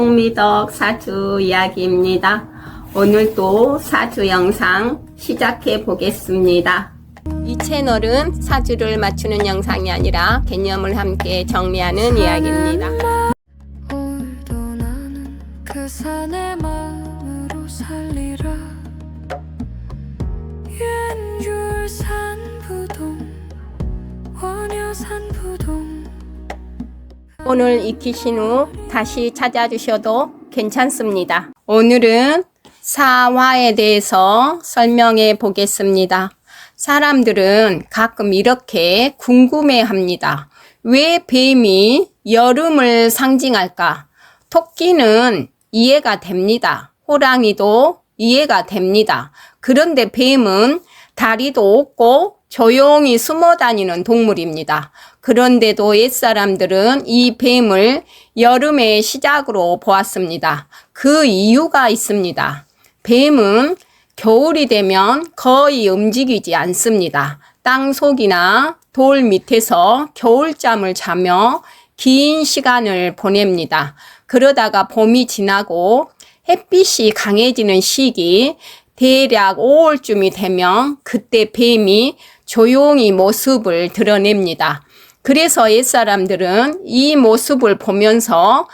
송미덕 사주 이야기입니다. 오늘도 사주 영상 시작해 보겠습니다. 이 채널은 사주를 맞추는 영상이 아니라 개념을 함께 정리하는 이야기입니다. 오늘도 나는 그 산의 마음으로 살리라. 윤율산부동 원효산부동. 오늘 익히신 후 다시 찾아주셔도 괜찮습니다. 오늘은 사화에 대해서 설명해 보겠습니다. 사람들은 가끔 이렇게 궁금해 합니다. 왜 뱀이 여름을 상징할까? 토끼는 이해가 됩니다. 호랑이도 이해가 됩니다. 그런데 뱀은 다리도 없고 조용히 숨어 다니는 동물입니다. 그런데도 옛사람들은 이 뱀을 여름의 시작으로 보았습니다. 그 이유가 있습니다. 뱀은 겨울이 되면 거의 움직이지 않습니다. 땅속이나 돌 밑에서 겨울잠을 자며 긴 시간을 보냅니다. 그러다가 봄이 지나고 햇빛이 강해지는 시기, 대략 5월쯤이 되면 그때 뱀이 조용히 모습을 드러냅니다. 그래서 옛사람들은 이 모습을 보면서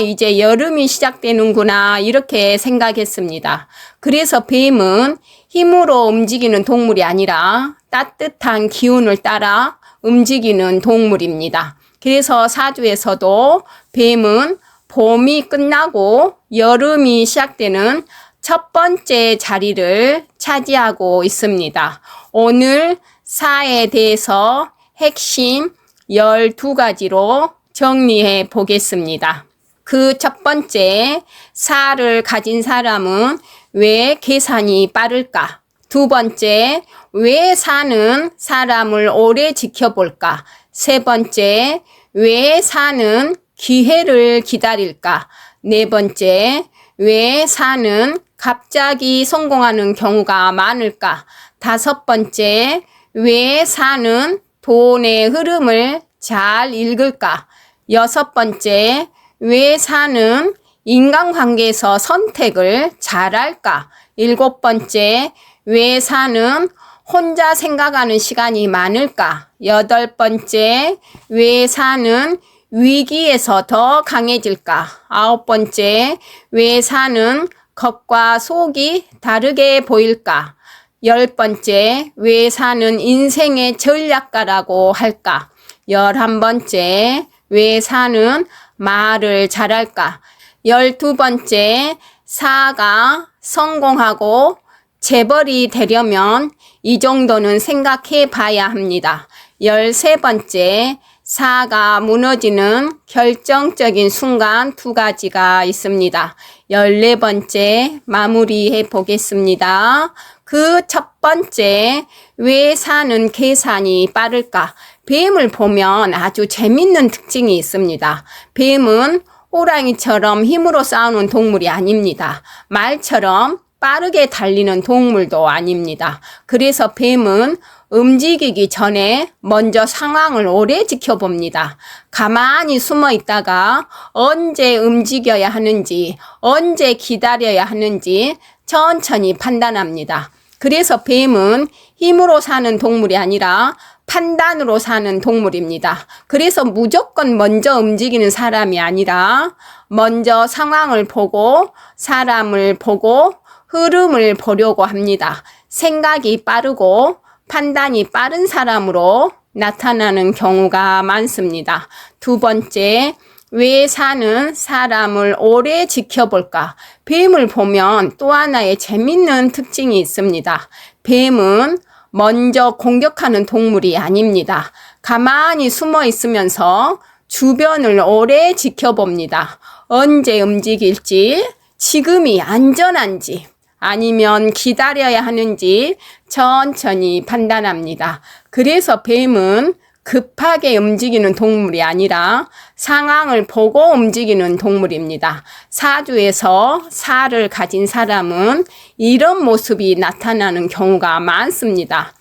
이제 여름이 시작되는구나 이렇게 생각했습니다. 그래서 뱀은 힘으로 움직이는 동물이 아니라 따뜻한 기운을 따라 움직이는 동물입니다. 그래서 사주에서도 뱀은 봄이 끝나고 여름이 시작되는 첫 번째 자리를 차지하고 있습니다. 오늘 사에 대해서 핵심 12가지로 정리해 보겠습니다. 그 첫 번째, 사를 가진 사람은 왜 계산이 빠를까? 두 번째, 왜 사는 사람을 오래 지켜볼까? 세 번째, 왜 사는 기회를 기다릴까? 네 번째, 왜 사는 갑자기 성공하는 경우가 많을까? 다섯 번째, 왜 사는 돈의 흐름을 잘 읽을까? 여섯 번째, 왜 사는 인간관계에서 선택을 잘할까? 일곱 번째, 왜 사는 혼자 생각하는 시간이 많을까? 여덟 번째, 왜 사는 위기에서 더 강해질까? 아홉 번째, 왜 사는 겉과 속이 다르게 보일까? 열 번째, 왜 사는 인생의 전략가라고 할까? 11번째, 왜 사는 말을 잘할까? 12번째, 사가 성공하고 재벌이 되려면 이 정도는 생각해 봐야 합니다. 13번째, 사가 무너지는 결정적인 순간 두 가지가 있습니다. 14번째 마무리해 보겠습니다. 그 첫 번째, 왜 사는 계산이 빠를까? 뱀을 보면 아주 재밌는 특징이 있습니다. 뱀은 호랑이처럼 힘으로 싸우는 동물이 아닙니다. 말처럼 빠르게 달리는 동물도 아닙니다. 그래서 뱀은 움직이기 전에 먼저 상황을 오래 지켜봅니다. 가만히 숨어 있다가 언제 움직여야 하는지, 언제 기다려야 하는지 천천히 판단합니다. 그래서 뱀은 힘으로 사는 동물이 아니라 판단으로 사는 동물입니다. 그래서 무조건 먼저 움직이는 사람이 아니라 먼저 상황을 보고 사람을 보고 흐름을 보려고 합니다. 생각이 빠르고 판단이 빠른 사람으로 나타나는 경우가 많습니다. 두 번째, 왜 사는 사람을 오래 지켜볼까? 뱀을 보면 또 하나의 재밌는 특징이 있습니다. 뱀은 먼저 공격하는 동물이 아닙니다. 가만히 숨어 있으면서 주변을 오래 지켜봅니다. 언제 움직일지, 지금이 안전한지, 아니면 기다려야 하는지 천천히 판단합니다. 그래서 뱀은 급하게 움직이는 동물이 아니라 상황을 보고 움직이는 동물입니다. 사주에서 사를 가진 사람은 이런 모습이 나타나는 경우가 많습니다.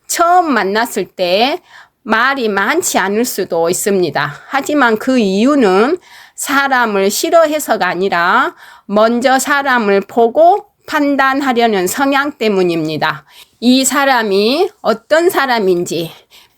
처음 만났을 때 말이 많지 않을 수도 있습니다. 하지만 그 이유는 사람을 싫어해서가 아니라 먼저 사람을 보고 판단하려는 성향 때문입니다. 이 사람이 어떤 사람인지,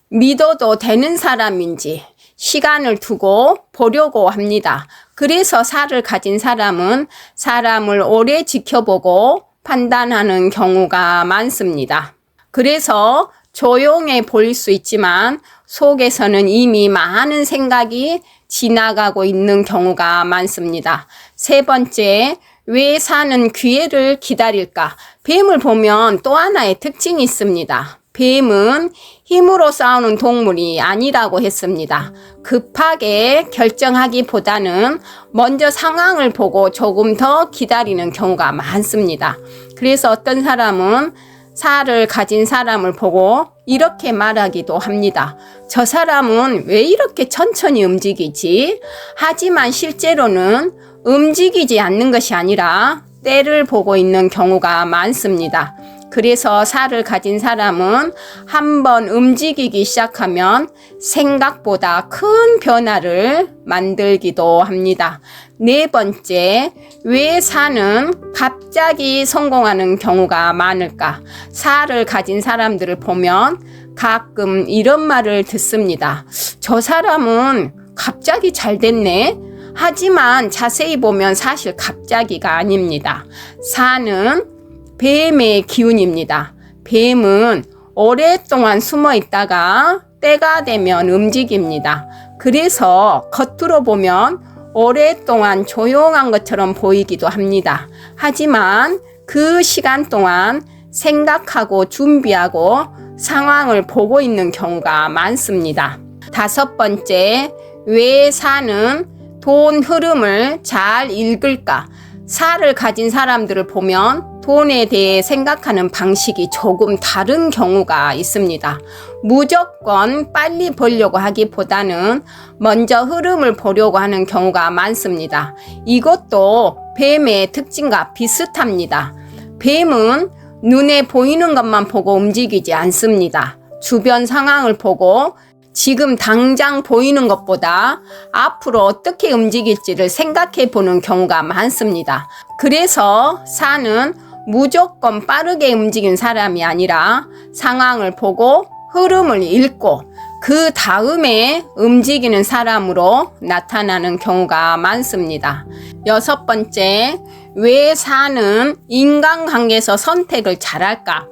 믿어도 되는 사람인지 시간을 두고 보려고 합니다. 그래서 살을 가진 사람은 사람을 오래 지켜보고 판단하는 경우가 많습니다. 그래서 조용해 보일 수 있지만 속에서는 이미 많은 생각이 지나가고 있는 경우가 많습니다. 세 번째, 왜 사는 기회를 기다릴까? 뱀을 보면 또 하나의 특징이 있습니다. 뱀은 힘으로 싸우는 동물이 아니라고 했습니다. 급하게 결정하기보다는 먼저 상황을 보고 조금 더 기다리는 경우가 많습니다. 그래서 어떤 사람은 살을 가진 사람을 보고 이렇게 말하기도 합니다. 저 사람은 왜 이렇게 천천히 움직이지? 하지만 실제로는 움직이지 않는 것이 아니라 때를 보고 있는 경우가 많습니다. 그래서 살을 가진 사람은 한번 움직이기 시작하면 생각보다 큰 변화를 만들기도 합니다. 네 번째, 왜 사는 갑자기 성공하는 경우가 많을까? 살을 가진 사람들을 보면 가끔 이런 말을 듣습니다. 저 사람은 갑자기 잘 됐네? 하지만 자세히 보면 사실 갑자기가 아닙니다. 사는 뱀의 기운입니다. 뱀은 오랫동안 숨어 있다가 때가 되면 움직입니다. 그래서 겉으로 보면 오랫동안 조용한 것처럼 보이기도 합니다. 하지만 그 시간 동안 생각하고 준비하고 상황을 보고 있는 경우가 많습니다. 다섯 번째, 왜 사는 돈 흐름을 잘 읽을까? 살을 가진 사람들을 보면 돈에 대해 생각하는 방식이 조금 다른 경우가 있습니다. 무조건 빨리 벌려고 하기보다는 먼저 흐름을 보려고 하는 경우가 많습니다. 이것도 뱀의 특징과 비슷합니다. 뱀은 눈에 보이는 것만 보고 움직이지 않습니다. 주변 상황을 보고 지금 당장 보이는 것보다 앞으로 어떻게 움직일지를 생각해 보는 경우가 많습니다. 그래서 사는 무조건 빠르게 움직이는 사람이 아니라 상황을 보고 흐름을 읽고 그 다음에 움직이는 사람으로 나타나는 경우가 많습니다. 여섯 번째, 왜 사는 인간관계에서 선택을 잘할까?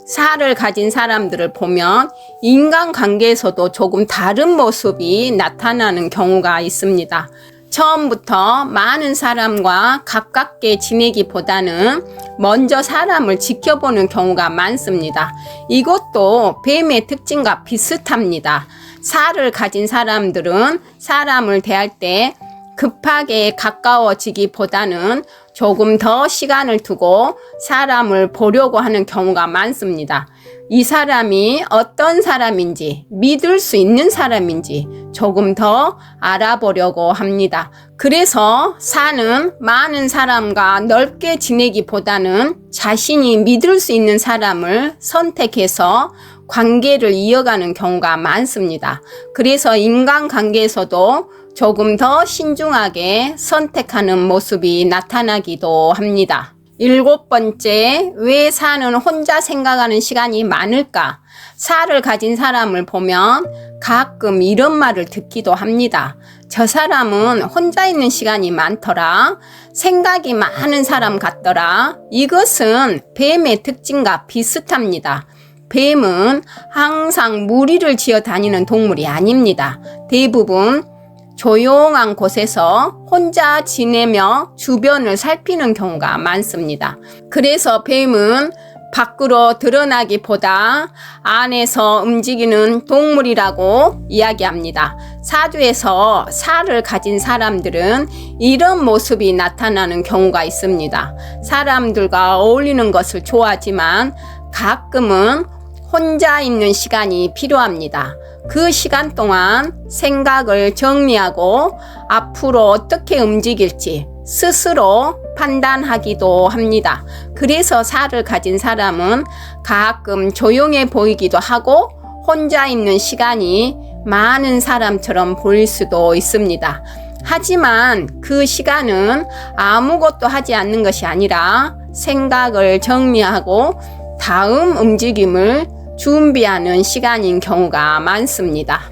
살을 가진 사람들을 보면 인간관계에서도 조금 다른 모습이 나타나는 경우가 있습니다. 처음부터 많은 사람과 가깝게 지내기보다는 먼저 사람을 지켜보는 경우가 많습니다. 이것도 뱀의 특징과 비슷합니다. 살을 가진 사람들은 사람을 대할 때 급하게 가까워지기보다는 조금 더 시간을 두고 사람을 보려고 하는 경우가 많습니다. 이 사람이 어떤 사람인지, 믿을 수 있는 사람인지 조금 더 알아보려고 합니다. 그래서 사는 많은 사람과 넓게 지내기보다는 자신이 믿을 수 있는 사람을 선택해서 관계를 이어가는 경우가 많습니다. 그래서 인간관계에서도 조금 더 신중하게 선택하는 모습이 나타나기도 합니다. 일곱 번째, 왜 사는 혼자 생각하는 시간이 많을까? 살을 가진 사람을 보면 가끔 이런 말을 듣기도 합니다. 저 사람은 혼자 있는 시간이 많더라. 생각이 많은 사람 같더라. 이것은 뱀의 특징과 비슷합니다. 뱀은 항상 무리를 지어 다니는 동물이 아닙니다. 대부분 조용한 곳에서 혼자 지내며 주변을 살피는 경우가 많습니다. 그래서 뱀은 밖으로 드러나기보다 안에서 움직이는 동물이라고 이야기합니다. 사주에서 살을 가진 사람들은 이런 모습이 나타나는 경우가 있습니다. 사람들과 어울리는 것을 좋아하지만 가끔은 혼자 있는 시간이 필요합니다. 그 시간 동안 생각을 정리하고 앞으로 어떻게 움직일지 스스로 판단하기도 합니다. 그래서 살을 가진 사람은 가끔 조용해 보이기도 하고 혼자 있는 시간이 많은 사람처럼 보일 수도 있습니다. 하지만 그 시간은 아무것도 하지 않는 것이 아니라 생각을 정리하고 다음 움직임을 준비하는 시간인 경우가 많습니다.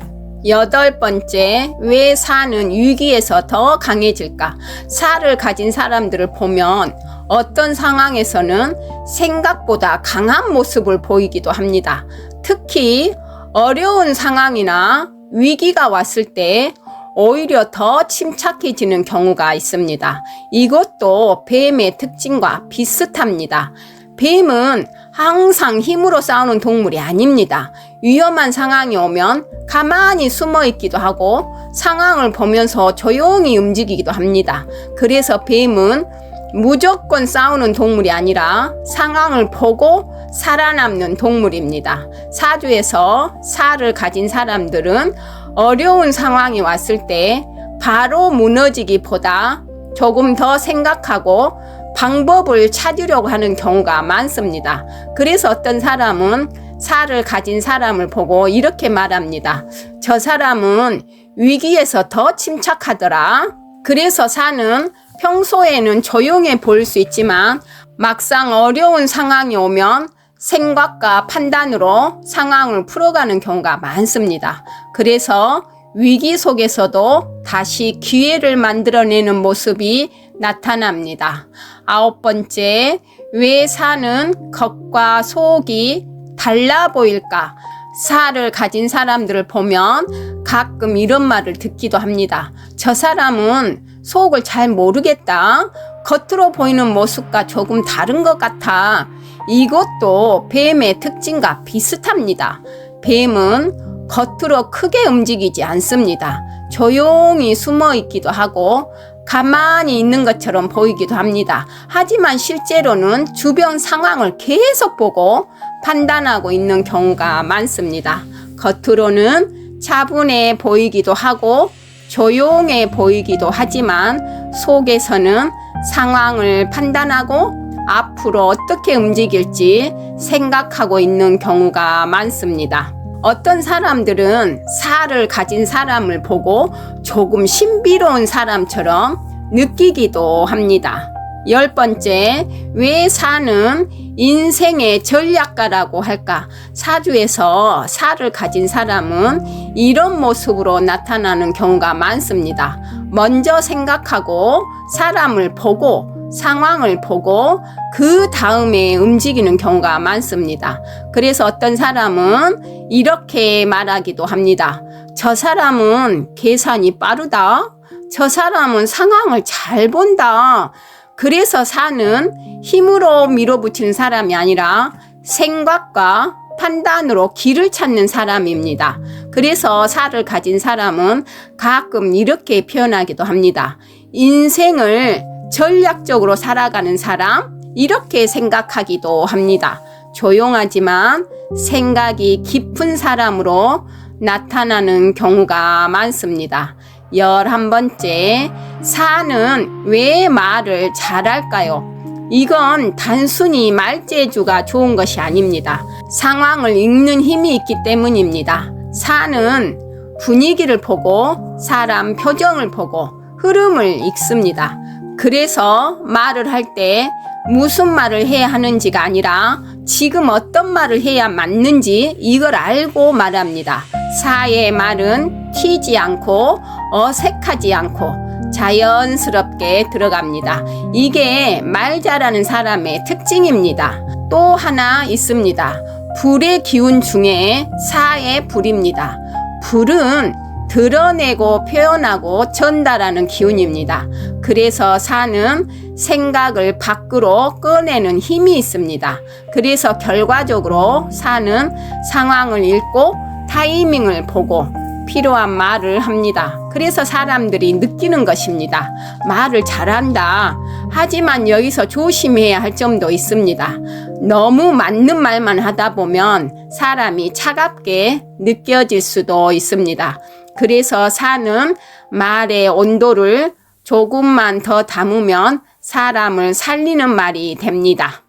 8번째, 왜 사는 위기에서 더 강해질까? 사를 가진 사람들을 보면 어떤 상황에서는 생각보다 강한 모습을 보이기도 합니다. 특히 어려운 상황이나 위기가 왔을 때 오히려 더 침착해지는 경우가 있습니다. 이것도 뱀의 특징과 비슷합니다. 뱀은 항상 힘으로 싸우는 동물이 아닙니다. 위험한 상황이 오면 가만히 숨어 있기도 하고 상황을 보면서 조용히 움직이기도 합니다. 그래서 뱀은 무조건 싸우는 동물이 아니라 상황을 보고 살아남는 동물입니다. 사주에서 사를 가진 사람들은 어려운 상황이 왔을 때 바로 무너지기보다 조금 더 생각하고 방법을 찾으려고 하는 경우가 많습니다. 그래서 어떤 사람은 사를 가진 사람을 보고 이렇게 말합니다. 저 사람은 위기에서 더 침착하더라. 그래서 사는 평소에는 조용해 보일 수 있지만 막상 어려운 상황이 오면 생각과 판단으로 상황을 풀어가는 경우가 많습니다. 그래서 위기 속에서도 다시 기회를 만들어내는 모습이 나타납니다. 9번째, 왜 사는 겉과 속이 달라 보일까? 사를 가진 사람들을 보면 가끔 이런 말을 듣기도 합니다. 저 사람은 속을 잘 모르겠다. 겉으로 보이는 모습과 조금 다른 것 같아. 이것도 뱀의 특징과 비슷합니다. 뱀은 겉으로 크게 움직이지 않습니다. 조용히 숨어 있기도 하고 가만히 있는 것처럼 보이기도 합니다. 하지만 실제로는 주변 상황을 계속 보고 판단하고 있는 경우가 많습니다. 겉으로는 차분해 보이기도 하고 조용해 보이기도 하지만 속에서는 상황을 판단하고 앞으로 어떻게 움직일지 생각하고 있는 경우가 많습니다. 어떤 사람들은 사를 가진 사람을 보고 조금 신비로운 사람처럼 느끼기도 합니다. 10번째, 왜 사는 인생의 전략가라고 할까? 사주에서 사를 가진 사람은 이런 모습으로 나타나는 경우가 많습니다. 먼저 생각하고 사람을 보고 상황을 보고 그 다음에 움직이는 경우가 많습니다. 그래서 어떤 사람은 이렇게 말하기도 합니다. 저 사람은 계산이 빠르다. 저 사람은 상황을 잘 본다. 그래서 사는 힘으로 밀어붙이는 사람이 아니라 생각과 판단으로 길을 찾는 사람입니다. 그래서 사를 가진 사람은 가끔 이렇게 표현하기도 합니다. 인생을 전략적으로 살아가는 사람, 이렇게 생각하기도 합니다. 조용하지만 생각이 깊은 사람으로 나타나는 경우가 많습니다. 11번째, 사는 왜 말을 잘할까요? 이건 단순히 말재주가 좋은 것이 아닙니다. 상황을 읽는 힘이 있기 때문입니다. 사는 분위기를 보고 사람 표정을 보고 흐름을 읽습니다. 그래서 말을 할 때 무슨 말을 해야 하는지가 아니라 지금 어떤 말을 해야 맞는지 이걸 알고 말합니다. 사의 말은 튀지 않고 어색하지 않고 자연스럽게 들어갑니다. 이게 말 잘하는 사람의 특징입니다. 또 하나 있습니다. 불의 기운 중에 사의 불입니다. 불은 드러내고 표현하고 전달하는 기운입니다. 그래서 사는 생각을 밖으로 꺼내는 힘이 있습니다. 그래서 결과적으로 사는 상황을 읽고 타이밍을 보고 필요한 말을 합니다. 그래서 사람들이 느끼는 것입니다. 말을 잘한다. 하지만 여기서 조심해야 할 점도 있습니다. 너무 맞는 말만 하다 보면 사람이 차갑게 느껴질 수도 있습니다. 그래서 사는 말의 온도를 조금만 더 담으면 사람을 살리는 말이 됩니다.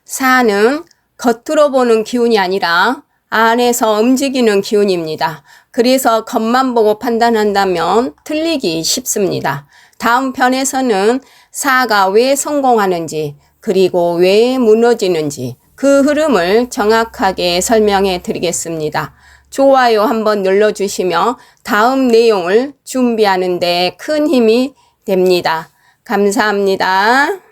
사는 겉으로 보는 기운이 아니라 안에서 움직이는 기운입니다. 그래서 겉만 보고 판단한다면 틀리기 쉽습니다. 다음 편에서는 사가 왜 성공하는지 그리고 왜 무너지는지 그 흐름을 정확하게 설명해 드리겠습니다. 좋아요 한번 눌러주시면 다음 내용을 준비하는 데 큰 힘이 됩니다. 감사합니다.